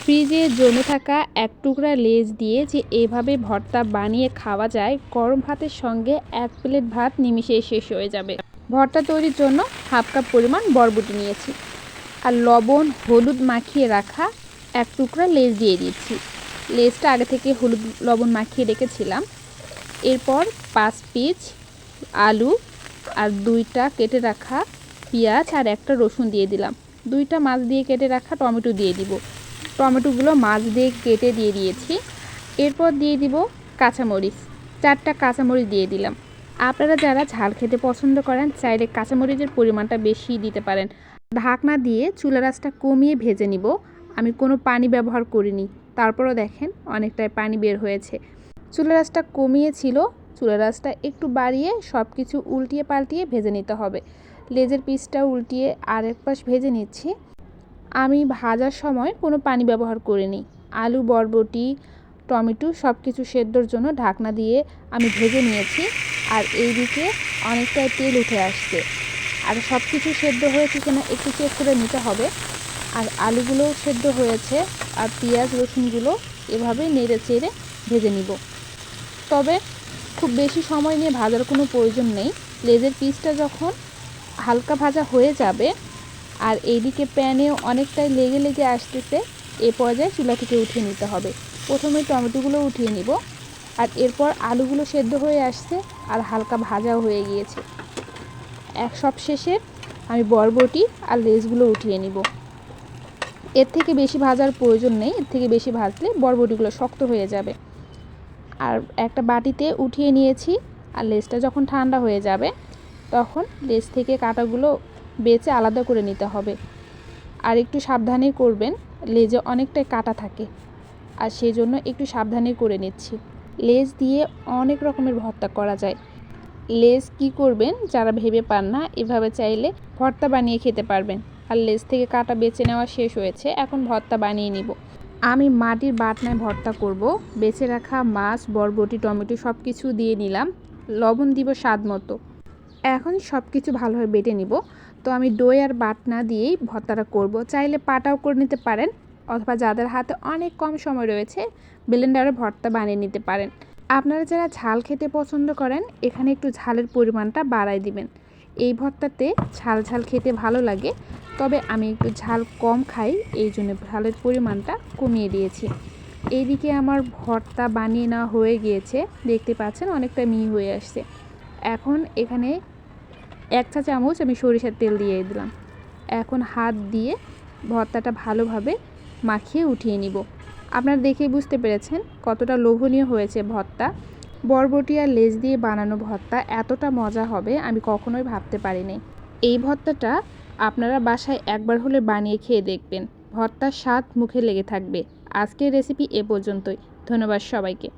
ফ্রিজে জমে থাকা এক টুকরা লেজ দিয়ে যে এভাবে ভর্তা বানিয়ে খাওয়া যায়, গরম ভাতের সঙ্গে 1 প্লেট ভাত নিমিষেই শেষ হয়ে যাবে। ভর্তা তৈরির জন্য হাফ কাপ পরিমাণ বরবটি নিয়েছি আর লবণ হলুদ মাখিয়ে রাখা এক টুকরা লেজ দিয়ে দিচ্ছি। লেজটা আগে থেকে হলুদ লবণ মাখিয়ে রেখেছিলাম। এরপর 5 পিস আলু আর 2টা কেটে রাখা পেঁয়াজ আর একটা রসুন দিয়ে দিলাম। 2টা মাছ দিয়ে কেটে রাখা টমেটো দিয়ে দিব। টমেটোগুলো মাছ দিয়ে কেটে দিয়ে দিয়েছি। এরপর দিয়ে দিব কাঁচামরিচ, 4টা কাঁচামরিচ দিয়ে দিলাম। আপনারা যারা ঝাল খেতে পছন্দ করেন চাইলে কাঁচামরিচের পরিমাণটা বেশি দিতে পারেন। ঢাকনা দিয়ে চুলার আঁচটা কমিয়ে ভেজে নিব। আমি কোনো পানি ব্যবহার করিনি, তারপরও দেখেন অনেকটাই পানি বের হয়েছে। চুলার আঁচটা কমিয়ে ছিল, চুলার আঁচটা একটু বাড়িয়ে সব কিছু উল্টিয়ে পাল্টিয়ে ভেজে নিতে হবে। লেজের পিসটা উল্টিয়ে আরেক পাশ ভেজে নিচ্ছি। আমি ভাজার সময় কোনো পানি ব্যবহার করিনি। আলু বরবটি টমেটো সব কিছু সেদ্ধর জন্য ঢাকনা দিয়ে আমি ভেজে নিয়েছি। আর এইদিকে অনেকটাই তেল উঠে আসছে। আর সব কিছু সেদ্ধ হয়েছে কিনা একটু চেক করে নিতে হবে। আর আলুগুলোও সেদ্ধ হয়েছে আর পেঁয়াজ রসুনগুলো এভাবে নেড়ে চেড়ে ভেজে নিব। তবে খুব বেশি সময় নিয়ে ভাজার কোনো প্রয়োজন নেই। লেজের পিসটা যখন হালকা ভাজা হয়ে যাবে আর এইদিকে প্যানেও অনেকটাই লেগে লেগে আসতেছে, এ পর্যায়ে চুলা থেকে উঠিয়ে নিতে হবে। প্রথমে টমেটোগুলো উঠিয়ে নিব আর এরপর আলুগুলো সেদ্ধ হয়ে আসছে আর হালকা ভাজাও হয়ে গিয়েছে। সব শেষে আমি বরবটি আর লেজগুলো উঠিয়ে নিব। এর থেকে বেশি ভাজার প্রয়োজন নেই, এর থেকে বেশি ভাজলে বরবটিগুলো শক্ত হয়ে যাবে। আর একটা বাটিতে উঠিয়ে নিয়েছি। আর লেজটা যখন ঠান্ডা হয়ে যাবে তখন লেজ থেকে কাঁটাগুলো বেছে আলাদা করে নিতে হবে। আর একটু সাবধানে করবেন, লেজে অনেকটাই কাঁটা থাকে আর সেই জন্য একটু সাবধানে করে নিচ্ছি। লেজ দিয়ে অনেক রকমের ভর্তা করা যায়। লেজ কি করবেন যারা ভেবে পান না, এভাবে চাইলে ভর্তা বানিয়ে খেতে পারবেন। আর লেজ থেকে কাঁটা বেছে নেওয়া শেষ হয়েছে, এখন ভর্তা বানিয়ে নিব। আমি মাটির বাটনায় ভর্তা করব। বেছে রাখা মাছ বরবটি টমেটো সব কিছু দিয়ে নিলাম। লবণ দিব স্বাদ মতো। এখন সব কিছু ভালোভাবে বেটে নিব। তো আমি দই আর বাটনা দিয়েই ভর্তাটা করব। চাইলে পাটাও করে নিতে পারেন, অথবা যাদের হাতে অনেক কম সময় রয়েছে ব্লেন্ডারে ভর্তা বানিয়ে নিতে পারেন। আপনারা যারা ঝাল খেতে পছন্দ করেন এখানে একটু ঝালের পরিমাণটা বাড়ায় দিবেন। এই ভর্তাতে ঝাল ঝাল খেতে ভালো লাগে, তবে আমি একটু ঝাল কম খাই, এই জন্য ঝালের পরিমাণটা কমিয়ে দিয়েছি। এইদিকে আমার ভর্তা বানিয়ে নেওয়া হয়ে গিয়েছে, দেখতে পাচ্ছেন অনেকটা মিহি হয়ে আসছে। এখন এখানে 1 চা চামচ আমি সরিষার তেল দিয়ে দিলাম। এখন হাত দিয়ে ভর্তাটা ভালোভাবে মাখিয়ে উঠিয়ে নিব। আপনারা দেখেই বুঝতে পেরেছেন কতটা লোভনীয় হয়েছে ভর্তা। বরবটি আর লেজ দিয়ে বানানো ভর্তা এতটা মজা হবে আমি কখনোই ভাবতে পারিনি। এই ভর্তাটা আপনারা বাসায় একবার হলে বানিয়ে খেয়ে দেখবেন, ভর্তার স্বাদ মুখে লেগে থাকবে। আজকের রেসিপি এ পর্যন্তই। ধন্যবাদ সবাইকে।